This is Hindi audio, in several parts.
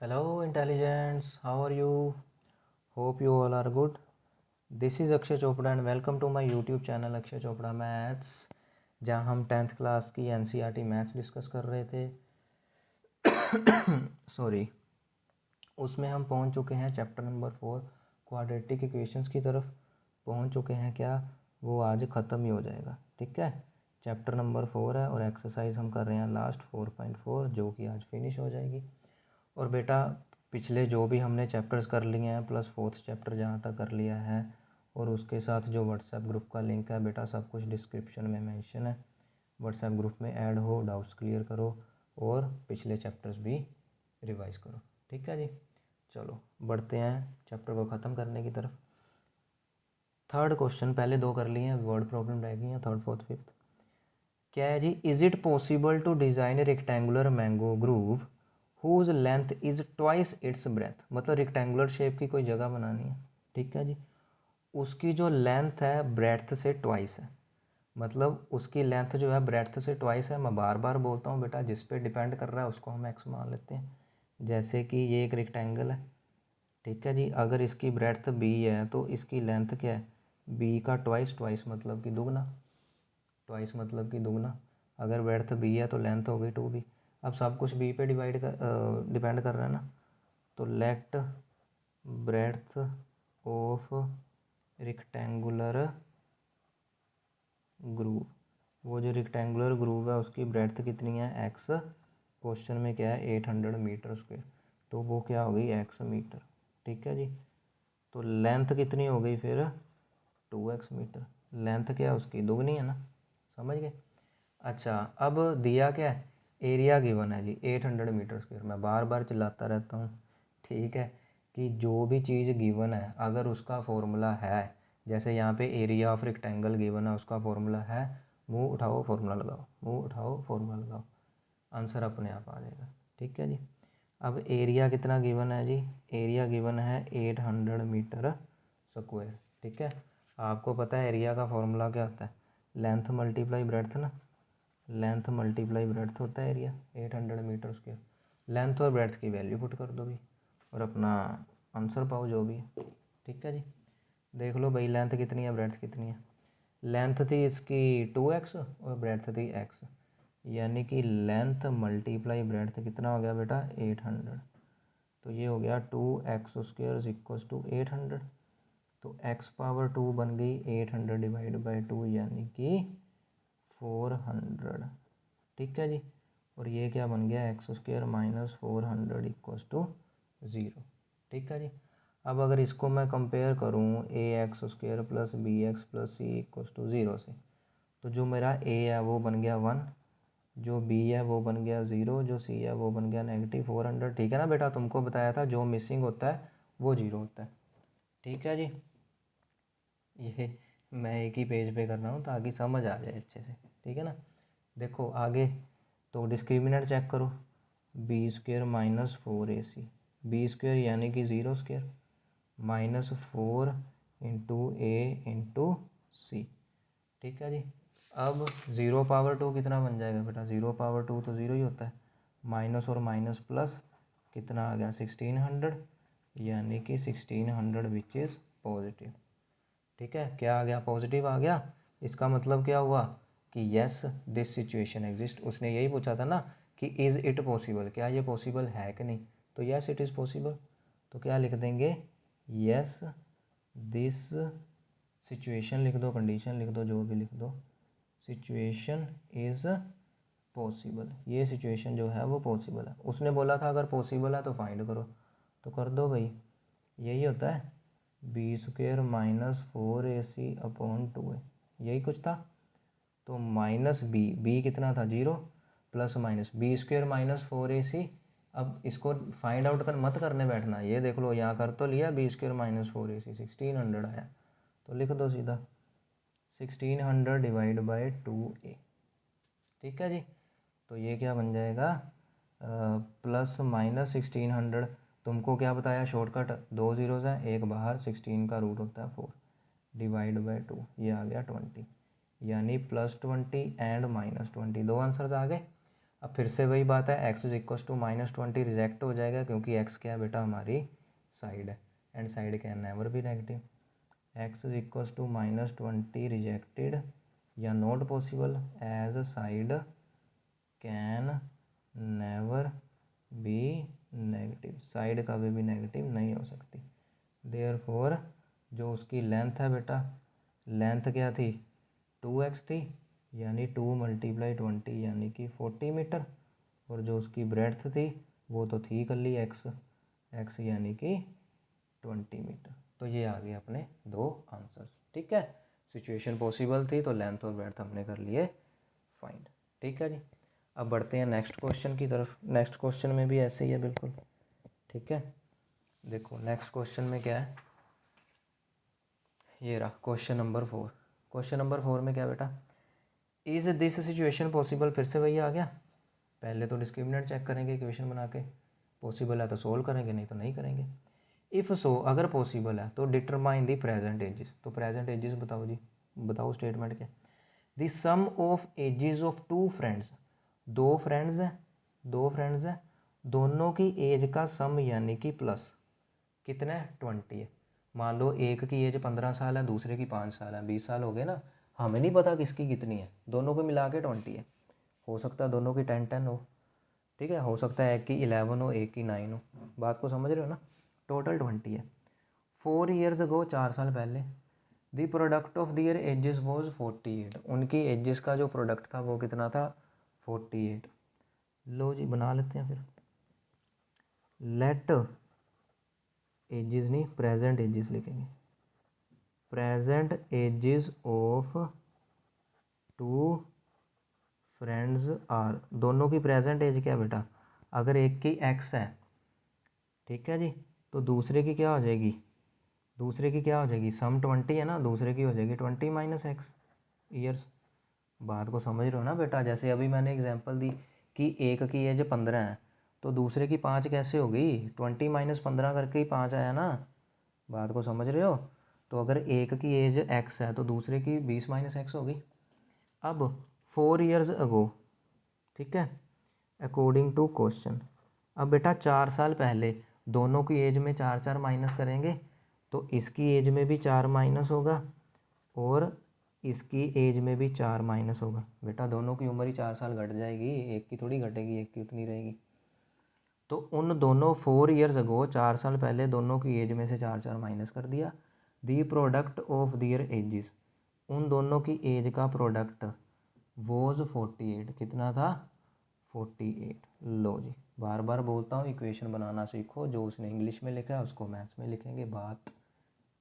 Hello, intelligence. How are you? Hope you all are good. This is Akshay Chopra and welcome to my YouTube channel Akshay Chopra Maths, जहाँ हम 10th क्लास की NCERT मैथ्स डिस्कस कर रहे थे। सॉरी, उसमें हम पहुँच चुके हैं चैप्टर नंबर 4 क्वाड्रेटिक इक्वेशंस की तरफ पहुँच चुके हैं। क्या वो आज ख़त्म ही हो जाएगा? ठीक है, चैप्टर नंबर 4 है और एक्सरसाइज हम कर रहे हैं लास्ट 4.4 जो कि आज फिनिश हो जाएगी। और बेटा पिछले जो भी हमने चैप्टर्स कर लिए हैं प्लस 4th चैप्टर जहाँ तक कर लिया है और उसके साथ जो व्हाट्सएप ग्रुप का लिंक है बेटा सब कुछ डिस्क्रिप्शन में मेंशन है। व्हाट्सएप ग्रुप में ऐड हो, डाउट्स क्लियर करो और पिछले चैप्टर्स भी रिवाइज करो। ठीक है जी, चलो बढ़ते हैं चैप्टर को ख़त्म करने की तरफ। थर्ड क्वेश्चन पहले दो कर लिए हैं, वर्ड प्रॉब्लम रह गई हैं, थर्ड फोर्थ फिफ्थ। क्या है जी? Is it possible to design a rectangular mango grove whose length is twice its breadth. मतलब रेक्टेंगुलर शेप की कोई जगह बनानी है, ठीक है जी, उसकी जो लेंथ है ब्रेथ से ट्वाइस है। मतलब उसकी लेंथ जो है ब्रेथ से ट्वाइस है। मैं बार बार बोलता हूँ बेटा, जिस पे डिपेंड कर रहा है उसको हम एक्स मान लेते हैं। जैसे कि ये एक रेक्टेंगल है, ठीक है जी, अगर इसकी ब्रेथ बी है तो इसकी लेंथ क्या है? बी का ट्वाइस, ट्वाइस मतलब कि दुगना, ट्वाइस मतलब कि दुगना। अगर ब्रेथ बी है तो लेंथ हो गई 2b। अब सब कुछ बी पे डिपेंड कर रहा है ना, तो let breadth of rectangular groove, वो जो रेक्टेंगुलर ग्रूव है उसकी ब्रेथ कितनी है? एक्स। क्वेश्चन में क्या है? 800 मीटर स्क्वायर, तो वो क्या हो गई? X metre. ठीक है जी, तो लेंथ कितनी हो गई फिर? 2x metre. लेंथ क्या है उसकी? दुगनी है ना, समझ गए? अच्छा, अब दिया क्या है? एरिया गिवन है जी 800 मीटर स्क्वायर। मैं बार बार चिल्लाता रहता हूँ, ठीक है, कि जो भी चीज़ गिवन है अगर उसका फॉर्मूला है, जैसे यहाँ पे एरिया ऑफ रेक्टेंगल गिवन है उसका फॉर्मूला है, मुंह उठाओ फॉर्मूला लगाओ, मुंह उठाओ फॉर्मूला लगाओ, आंसर अपने आप आ जाएगा। ठीक है जी, अब एरिया कितना गिवन है जी? एरिया गिवन है 800 मीटर स्क्वायर। ठीक है, आपको पता है एरिया का फॉर्मूला क्या होता है? लेंथ मल्टीप्लाई ब्रेड्थ ना, लेंथ मल्टीप्लाई ब्रेड्थ होता है एरिया 800 मीटर स्क्वायर। लेंथ और ब्रेड्थ की वैल्यू पुट कर दो भी और अपना आंसर पाओ जो भी है। ठीक है जी, देख लो भाई लेंथ कितनी है, ब्रेड्थ कितनी है। लेंथ थी इसकी 2x और ब्रेड्थ थी x, यानी कि लेंथ मल्टीप्लाई ब्रेड्थ कितना हो गया बेटा? 800। तो ये हो गया 2x स्क्वायर इक्वल्स टू 800। तो x पावर 2 बन गई 800 डिवाइड बाई 2 यानी कि 400। ठीक है जी, और ये क्या बन गया? X square minus 400 equals to 0। ठीक है जी, अब अगर इसको मैं कंपेयर करूँ a x square plus b x plus c equals to 0 से, तो जो मेरा ए है वो बन गया 1, जो बी है वो बन गया 0, जो सी है वो बन गया नेगेटिव 400। ठीक है ना बेटा, तुमको बताया था जो मिसिंग होता है वो 0 होता है। ठीक है जी, ये मैं एक ही पेज पे कर रहा हूँ ताकि समझ आ जाए अच्छे से। ठीक है ना, देखो आगे तो डिस्क्रिमिनेंट चेक करो, b square minus 4ac, b square यानी कि 0 square minus 4 into a into c. ठीक है जी, अब 0 पावर 2 कितना बन जाएगा बेटा? 0 पावर 2 तो 0 ही होता है, माइनस और माइनस प्लस कितना आ गया? 1600, यानी कि 1600 विच इज़ पॉजिटिव। ठीक है, क्या आ गया? पॉजिटिव आ गया। इसका मतलब क्या हुआ कि यस दिस सिचुएशन एग्जिस्ट। उसने यही पूछा था ना कि इज़ इट पॉसिबल, क्या ये पॉसिबल है कि नहीं, तो यस इट इज़ पॉसिबल। तो क्या लिख देंगे? यस दिस सिचुएशन लिख दो, कंडीशन लिख दो, जो भी लिख दो, सिचुएशन इज़ पॉसिबल। ये सिचुएशन जो है वो पॉसिबल है। उसने बोला था अगर पॉसिबल है तो फाइंड करो, तो कर दो भाई, यही होता है B square minus 4ac upon 2a, यही कुछ था। तो माइनस बी कितना था? 0, plus minus b square minus 4ac। अब इसको फाइंड आउट मत करने बैठना, ये देख लो यहाँ कर तो लिया, बी स्क्वेयर माइनस 4ac 1600 आया, तो लिख दो सीधा 1600 डिवाइड बाई 2a। ठीक है जी, तो ये क्या बन जाएगा? Plus minus 1600। तुमको क्या बताया शॉर्टकट? 2 जीरोज़ हैं, एक बाहर, 16 का रूट होता है 4 डिवाइड बाई 2, ये आ गया 20, यानी प्लस 20 एंड माइनस 20, दो आंसर्स आ गए। अब फिर से वही बात है, x is equal to -20 reject हो जाएगा क्योंकि एक्स क्या है बेटा, हमारी साइड है, and side can never be negative. X is equal to -20 rejected या not possible as side can never be negative, side कभी भी नेगेटिव नहीं हो सकती। देयरफॉर जो उसकी लेंथ है बेटा, लेंथ क्या थी, 2x थी, यानी 2 × 20 यानी कि 40 मीटर, और जो उसकी ब्रेड्थ थी वो तो थी कर ली x यानी कि 20 मीटर। तो ये आ गए अपने दो आंसर्स। ठीक है, सिचुएशन पॉसिबल थी तो लेंथ और ब्रेड्थ हमने कर लिए फाइंड। ठीक है जी, अब बढ़ते हैं नेक्स्ट क्वेश्चन की तरफ। नेक्स्ट क्वेश्चन में भी ऐसे ही है बिल्कुल। ठीक है, देखो नेक्स्ट क्वेश्चन में क्या है, ये रहा क्वेश्चन नंबर 4। क्वेश्चन नंबर 4 में क्या बेटा, इज दिस सिचुएशन पॉसिबल, फिर से वही आ गया। पहले तो डिस्क्रिमिनेंट चेक करेंगे इक्वेशन बना के, पॉसिबल है तो सोल्व करेंगे, नहीं तो नहीं करेंगे। इफ़ सो, अगर पॉसिबल है तो डिटरमाइन दी प्रेजेंट एजेस। तो प्रेजेंट एजेस बताओ जी, बताओ स्टेटमेंट क्या। The sum of ages of two friends, दो फ्रेंड्स हैं, दोनों की एज का सम यानी कि प्लस कितना है, 20 है। मान लो एक की एज 15 साल है, दूसरे की 5 साल है, 20 साल हो गए ना, हमें नहीं पता किसकी कितनी है, दोनों को मिला के 20 है। हो सकता है दोनों की 10 हो, ठीक है, हो सकता है एक की 11 हो, एक की 9 हो, बात को समझ रहे हो ना। टोटल 20 है। 4 ईयर्स अगो, 4 साल पहले, the product of their ages was 48, उनकी एजेस का जो प्रोडक्ट था वो कितना था, 48। लो जी बना लेते हैं फिर, लेट एजेस नहीं, प्रेजेंट एजेस लिखेंगे। Present ages of two friends are, दोनों की प्रेजेंट एज क्या बेटा, अगर एक की x है, ठीक है जी, तो दूसरे की क्या हो जाएगी, सम 20 है ना, दूसरे की हो जाएगी 20 - x ईयर्स। बात को समझ रहे हो ना बेटा। जैसे अभी मैंने एग्जांपल दी कि एक की एज 15 है, तो दूसरे की 5 कैसे हो गई, 20 - 15 करके ही 5 आया ना। बात को समझ रहे हो। तो अगर एक की एज x है तो दूसरे की 20 - x हो गई। अब 4 ईयर्स अगो, ठीक है, अकॉर्डिंग टू क्वेश्चन। अब बेटा 4 साल पहले दोनों की एज में 4 4 माइनस करेंगे तो इसकी एज में भी 4 माइनस होगा और इसकी एज में भी 4 माइनस होगा। बेटा दोनों की उम्र ही 4 साल घट जाएगी, एक की थोड़ी घटेगी, एक की उतनी रहेगी। तो उन दोनों 4 ईयर्स अगो, 4 साल पहले दोनों की एज में से 4 4 माइनस कर दिया। The product of their ages, उन दोनों की एज का प्रोडक्ट वॉज 48, कितना था, 48। लो जी, बार बार बोलता हूँ इक्वेशन बनाना सीखो, जो उसने इंग्लिश में लिखा है उसको मैथ्स में लिखेंगे, बात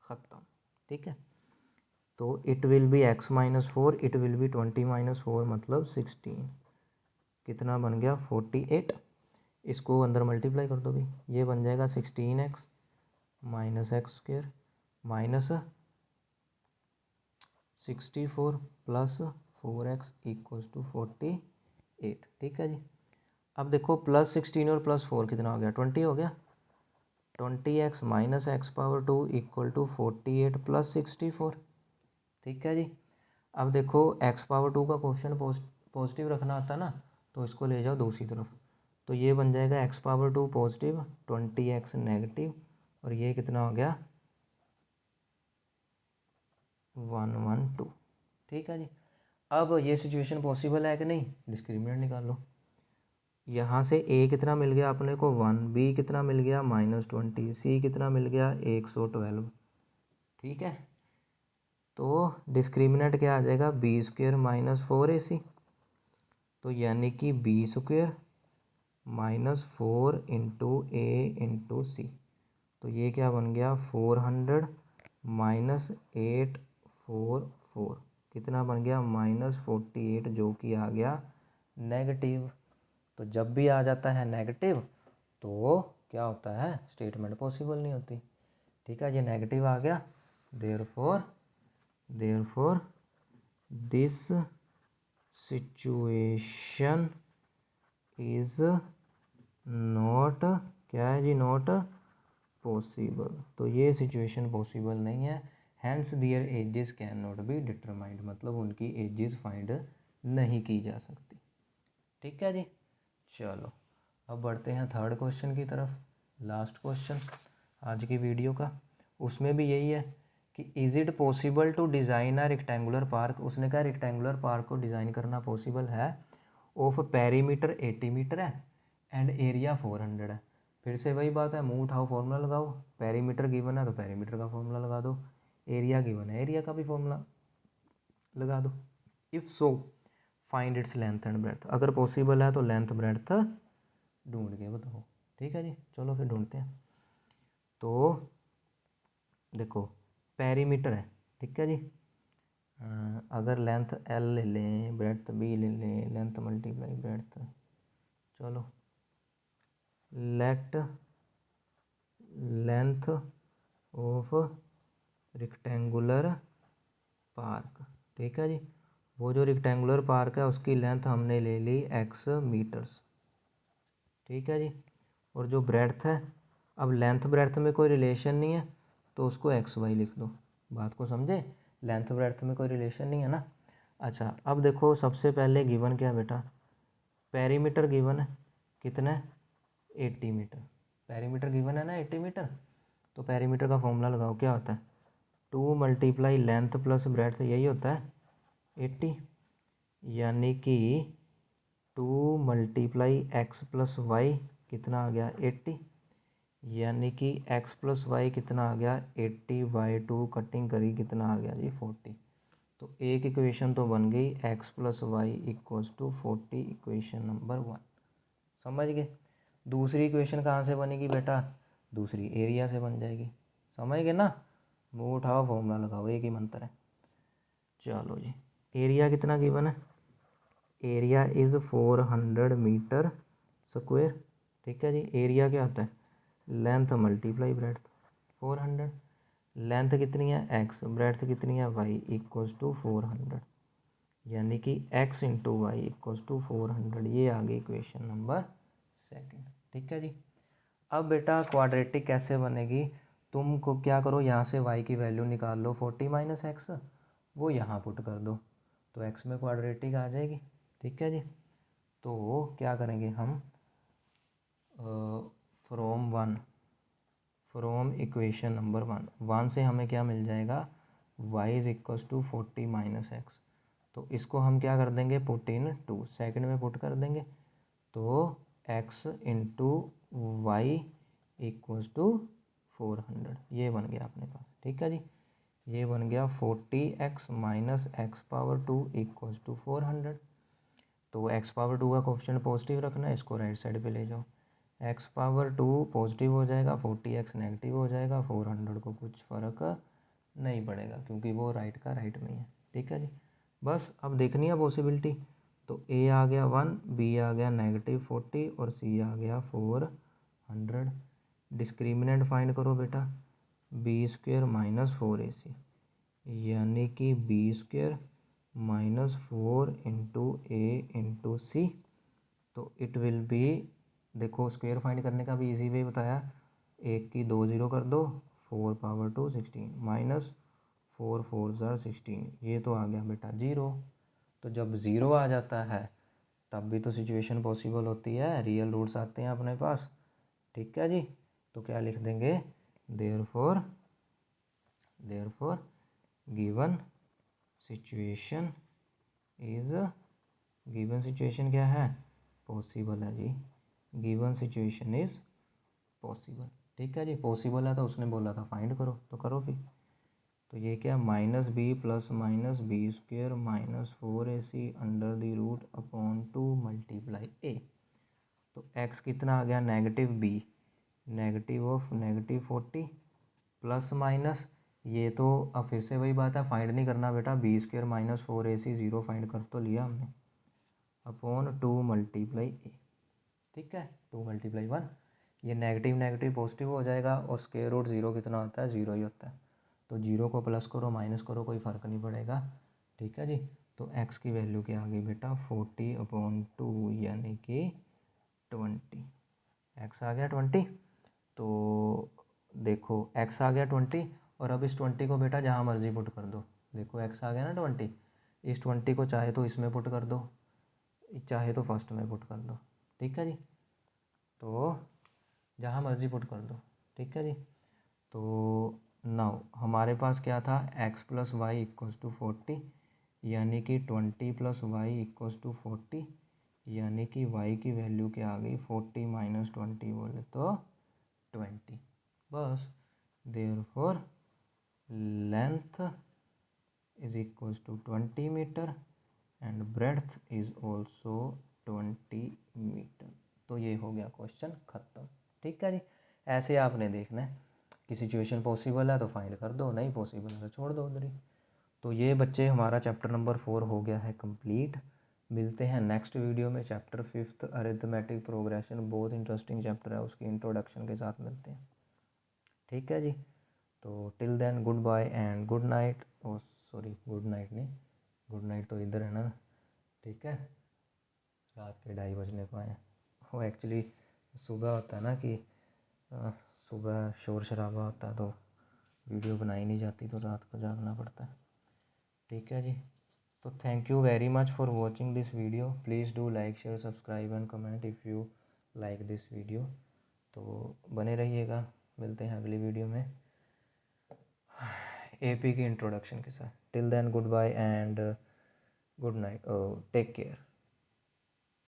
ख़त्म। ठीक है, तो it will be x - 4, it will be 20 - 4 मतलब 16, कितना बन गया, 48। इसको अंदर मल्टीप्लाई कर दो भाई, ये बन जाएगा 16x - x² minus 64 plus 4x = 48। ठीक है जी। अब देखो +16 और +4 कितना हो गया, 20 हो गया। 20x - x⁻2 = 48 + 64। ठीक है जी। अब देखो x⁻2 का क्वेश्चन पॉजिटिव रखना आता ना, तो इसको ले जाओ दूसरी तरफ, तो ये बन जाएगा x⁻2 पॉजिटिव, 20x नेगेटिव, और ये कितना हो गया, 112। ठीक है जी। अब ये सिचुएशन पॉसिबल है कि नहीं, डिस्क्रिमिनेंट निकाल लो। यहाँ से a कितना मिल गया अपने को 1, b कितना मिल गया -20, c कितना मिल गया 112। ठीक है, तो डिस्क्रिमिनेंट क्या आ जाएगा, b² - 4ac, तो यानी कि b² -4 × a × c, तो ये क्या बन गया 400 - 844, कितना बन गया -48, जो कि आ गया नेगेटिव। तो जब भी आ जाता है नेगेटिव तो क्या होता है, स्टेटमेंट पॉसिबल नहीं होती। ठीक है, ये नेगेटिव आ गया, therefore this situation is not, क्या है जी, नॉट पॉसिबल। तो ये सिचुएशन पॉसिबल नहीं है, hence their ages can not be determined, मतलब उनकी एजेस फाइंड नहीं की जा सकती। ठीक है जी। चलो अब बढ़ते हैं थर्ड क्वेश्चन की तरफ, लास्ट क्वेश्चन आज की वीडियो का। उसमें भी यही है कि is it possible to design a rectangular park. उसने कहा रेक्टेंगुलर पार्क को डिज़ाइन करना पॉसिबल है, ऑफ पेरीमीटर 80 मीटर है एंड एरिया 400 है। फिर से वही बात है, मुंह उठाओ फॉर्मूला लगाओ, पेरीमीटर गिवन है तो पेरीमीटर का फॉर्मूला लगा दो, एरिया गिवन है एरिया का भी फॉर्मूला लगा दो। If so find its length and breadth. अगर पॉसिबल है तो लेंथ ब्रेड्थ ढूंढ के बताओ। ठीक है जी, चलो फिर ढूंढते हैं। तो देखो पेरीमीटर है, ठीक है जी। अगर लेंथ एल ले लें, ब्रेड्थ बी ले लें, लेंथ मल्टीप्लाई ब्रेड्थ, चलो late length of rectangular park, ठीक है जी। वो जो रेक्टेंगुलर पार्क है उसकी लेंथ हमने ले ली x मीटर्स, ठीक है जी। और जो ब्रेड्थ है, अब लेंथ ब्रेड्थ में कोई रिलेशन नहीं है तो उसको एक्स वाई लिख दो। बात को समझे, लेंथ ब्रेड्थ में कोई रिलेशन नहीं है ना। अच्छा अब देखो सबसे पहले गिवन क्या बेटा, पेरीमीटर गिवन है कितना है 80 मीटर, पेरीमीटर गिवन है ना 80 मीटर। तो पेरीमीटर का फॉर्मूला लगाओ, क्या होता है 2 मल्टीप्लाई लेंथ प्लस ब्रेड्थ, यही होता है 80, यानी कि 2 मल्टीप्लाई एक्स प्लस वाई कितना आ गया 80, यानी कि x प्लस वाई कितना आ गया 80/2, कटिंग करी कितना आ गया जी 40। तो एक इक्वेशन तो बन गई x plus y equals to 40, equation number 1। समझ गए। दूसरी इक्वेशन कहाँ से बनेगी बेटा, दूसरी एरिया से बन जाएगी। समझ गए ना, मुँह उठाओ फॉर्मूला लगाओ, एक ही मंत्र है। चलो जी, एरिया कितना गिवन है, एरिया इज़ 400 मीटर स्क्वायर, ठीक है जी। एरिया क्या होता है लेंथ मल्टीप्लाई ब्रेड्थ 400, लेंथ कितनी है x, ब्रेड्थ कितनी है y, इक्वल्स टू 400, यानी कि x into y equals to 400। ये आ गई इक्वेशन नंबर 2, ठीक है जी। अब बेटा क्वाड्रेटिक कैसे बनेगी, तुमको क्या करो यहाँ से y की वैल्यू निकाल लो 40 माइनस एक्स, वो यहाँ पुट कर दो तो x में क्वाड्रेटिक आ जाएगी, ठीक है जी। तो क्या करेंगे हम, फ्रॉम इक्वेशन नंबर 1 से हमें क्या मिल जाएगा y is equals to 40 minus x. तो इसको हम क्या कर देंगे पुट इन 2, सेकेंड में पुट कर देंगे तो x into y equals to 400, ये बन गया अपने पास, ठीक है जी। ये बन गया 40x minus x power 2 equals to 400। तो x पावर 2 का कोफिशिएंट पॉजिटिव रखना है, इसको राइट साइड पे ले जाओ, x पावर 2 पॉजिटिव हो जाएगा, 40x नेगेटिव हो जाएगा, 400 को कुछ फ़र्क नहीं पड़ेगा क्योंकि वो राइट का राइट में ही है, ठीक है जी। बस अब देखनी है पॉसिबिलिटी, तो a आ गया 1, b आ गया -40 और c आ गया 400। डिस्क्रिमिनेंट फाइंड करो बेटा, b² माइनस 4ac, यानी कि b² minus 4 into a into सी। तो इट विल बी, देखो स्क्वायर फाइंड करने का भी इजी वे बताया, एक की 2 ज़ीरो कर दो, 4 पावर 2 16 माइनस 4 4 ज़ार 16, ये तो आ गया बेटा 0। तो जब 0 आ जाता है तब भी तो सिचुएशन पॉसिबल होती है, रियल रूट्स आते हैं अपने पास, ठीक है जी। तो क्या लिख देंगे, therefore given situation is, given situation क्या है पॉसिबल है जी, गिवन सिचुएशन इज़ पॉसिबल, ठीक है जी। पॉसिबल है तो उसने बोला था फाइंड करो, तो करो फिर। तो ये क्या -b plus minus b² minus 4ac under the root upon 2 multiply a। तो x कितना आ गया -b, negative of -40 plus minus, ये तो अब फिर से वही बात है, फाइंड नहीं करना बेटा, b² माइनस 4ac 0 फाइंड कर तो लिया हमने, अपॉन 2 मल्टीप्लाई a, ठीक है 2 मल्टीप्लाई 1, ये नेगेटिव नेगेटिव पॉजिटिव हो जाएगा और स्क्वायर रूट 0 कितना होता है 0 ही होता है। तो 0 को प्लस करो माइनस करो कोई फ़र्क नहीं पड़ेगा, ठीक है जी। तो x की वैल्यू क्या आ गई बेटा 40/2 यानी कि 20, x आ गया 20। तो देखो x आ गया 20 और अब इस 20 को बेटा जहाँ मर्जी पुट कर दो, देखो x आ गया ना 20, इस 20 को चाहे तो इसमें पुट कर दो, चाहे तो फर्स्ट में पुट कर दो, ठीक है जी। तो जहाँ मर्जी पुट कर दो, ठीक है जी। तो नाउ हमारे पास क्या था, x plus y equals to 40, यानी कि 20 प्लस वाई इक्वल्स टू 40, यानी कि y की वैल्यू क्या आ गई, 40 माइनस 20 बोले तो 20। बस therefore length is equals to 20 metre and breadth is also 20 metre. तो ये हो गया क्वेश्चन ख़त्म, ठीक है जी। ऐसे आपने देखना है कि सिचुएशन पॉसिबल है तो फाइंड कर दो, नहीं पॉसिबल है तो छोड़ दो उधर ही। तो ये बच्चे हमारा चैप्टर नंबर 4 हो गया है कंप्लीट। मिलते हैं नेक्स्ट वीडियो में चैप्टर 5 अरिथमेटिक प्रोग्रेशन, बहुत इंटरेस्टिंग चैप्टर है, उसकी इंट्रोडक्शन के साथ मिलते हैं, ठीक है जी। तो till then goodbye and good night. Oh sorry, good night नहीं, गुड नाइट तो इधर है ना, ठीक है। रात के 2:30 बजने को आए, वो एक्चुअली सुबह होता है ना कि सुबह शोर शराबा होता है तो वीडियो बनाई नहीं जाती, तो रात को जागना पड़ता है, ठीक है जी। तो thank you very much for watching this video. Please do like share subscribe and comment if you like this video. तो बने रहिएगा, मिलते हैं अगली वीडियो में एपी की इंट्रोडक्शन के साथ। Till then goodbye and good night, take care.